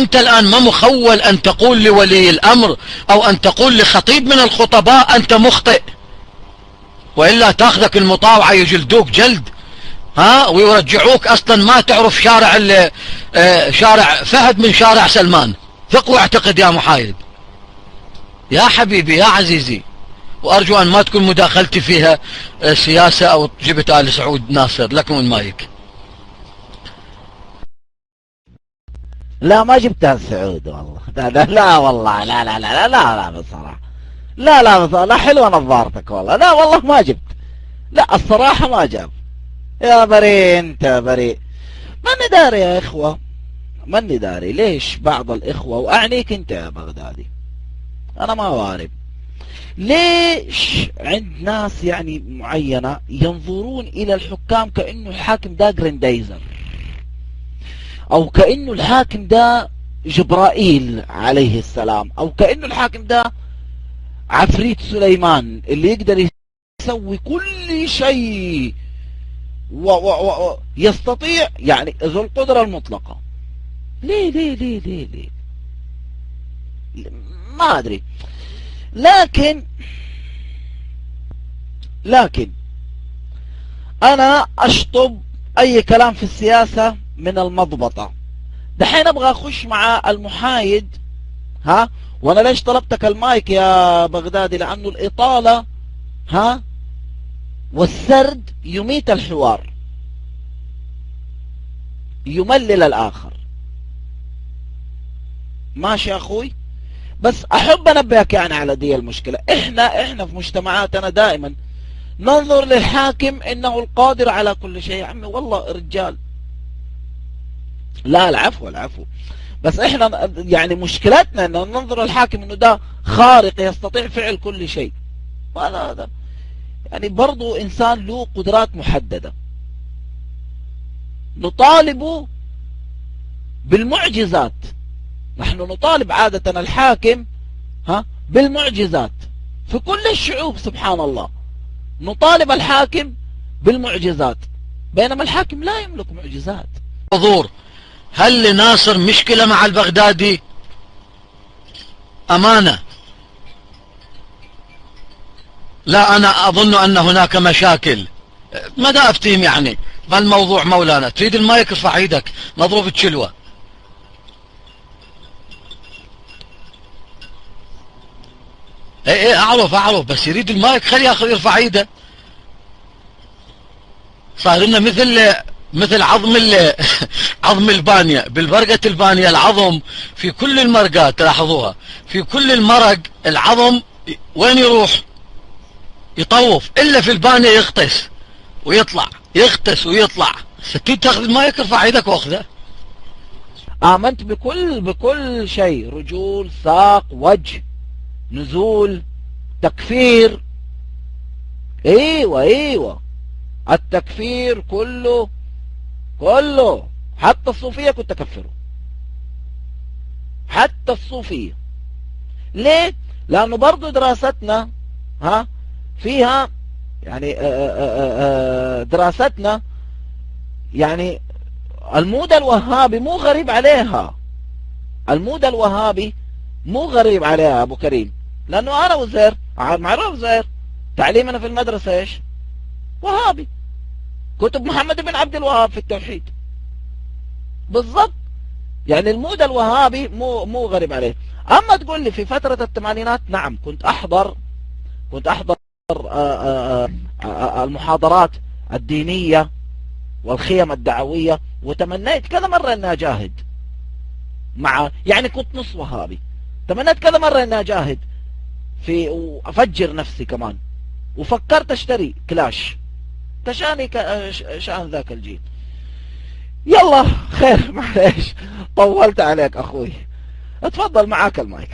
أنت الآن ما مخول أن تقول لولي الأمر أو أن تقول لخطيب من الخطباء أنت مخطئ، وإلا تاخذك المطاوعة يجلدوك جلد، ويرجعوك أصلا ما تعرف شارع فهد من شارع سلمان. ثق واعتقد يا محايد يا حبيبي يا عزيزي، وأرجو أن ما تكون مداخلتي فيها سياسة أو جبت آل سعود ناصر. لكم المايك. لا ما جبتها السعود والله. لا والله لا بصراحة. لا بصراحة حلوة نظارتك والله. لا والله ما جبت. لا الصراحة ما جاب. يا بريء انت بريء. ماني داري يا اخوة، ماني داري ليش بعض الاخوة، واعنيك انت يا بغدادي، انا ما وارب، ليش عند ناس يعني معينة ينظرون الى الحكام كأنه الحاكم ده جريندايزر، او كأنه الحاكم ده جبرائيل عليه السلام، او كأنه الحاكم ده عفريت سليمان اللي يقدر يسوي كل شيء ويستطيع يعني ذو القدرة المطلقة. ليه ما أدري. لكن أنا أشطب أي كلام في السياسة من المضبطة. دحين أبغى أخش مع المحايد. وأنا ليش طلبتك المايك يا بغدادي؟ لأنه الإطالة والسرد يميت الحوار، يملل الآخر. ماشي يا أخوي؟ بس أحب أنبهك يعني على دي المشكلة. إحنا في مجتمعاتنا دائما ننظر للحاكم إنه القادر على كل شيء. يا عمي والله رجال. لا العفو. بس إحنا يعني مشكلتنا إن ننظر للحاكم إنه ده خارق يستطيع فعل كل شيء. هذا يعني برضو إنسان له قدرات محددة. نطالب بالمعجزات. نحن نطالب عادة الحاكم بالمعجزات في كل الشعوب. سبحان الله نطالب الحاكم بالمعجزات، بينما الحاكم لا يملك معجزات. حضور، هل لناصر مشكلة مع البغدادي؟ أمانة لا، أنا أظن أن هناك مشاكل. ماذا أفتهم يعني بالموضوع؟ مولانا تريد المايك ارفع ايدك، مضروب تشلوه. ايه اعرف بس يريد المايك، خلي ياخذ يرفع ايده. صار لنا مثل عظم البانية بالبرقة البانية. العظم في كل المرقات تلاحظوها، في كل المرق العظم وين يروح؟ يطوف، الا في البانية يغطس ويطلع، يغطس ويطلع. ستين تاخذ المايك ارفع ايدك واخذه. آمنت بكل شيء، رجول، ساق، وجه، نزول، تكفير. ايوه التكفير كله حتى الصوفية كنت تكفره، حتى الصوفية. ليه؟ لأنه برضو دراستنا فيها يعني دراستنا يعني المودة الوهابي مو غريب عليها. المودة الوهابي مو غريب عليها أبو كريم، لأنه أنا وزير معروف زير تعليمنا في المدرسة إيش؟ وهابي. كتب محمد بن عبد الوهاب في التوحيد بالضبط. يعني المودة الوهابي مو غريب عليه. أما تقول لي في فترة الثمانينات، نعم كنت أحضر المحاضرات الدينية والخيم الدعوية، وتمنيت كذا مرة أن أجاهد يعني كنت نص وهابي. تمنيت كذا مرة أن أجاهد وأفجر نفسي كمان، وفكرت أشتري كلاش تشاني شأن ذاك الجيل. يلا خير، معليش طولت عليك أخوي. اتفضل معاك المايك.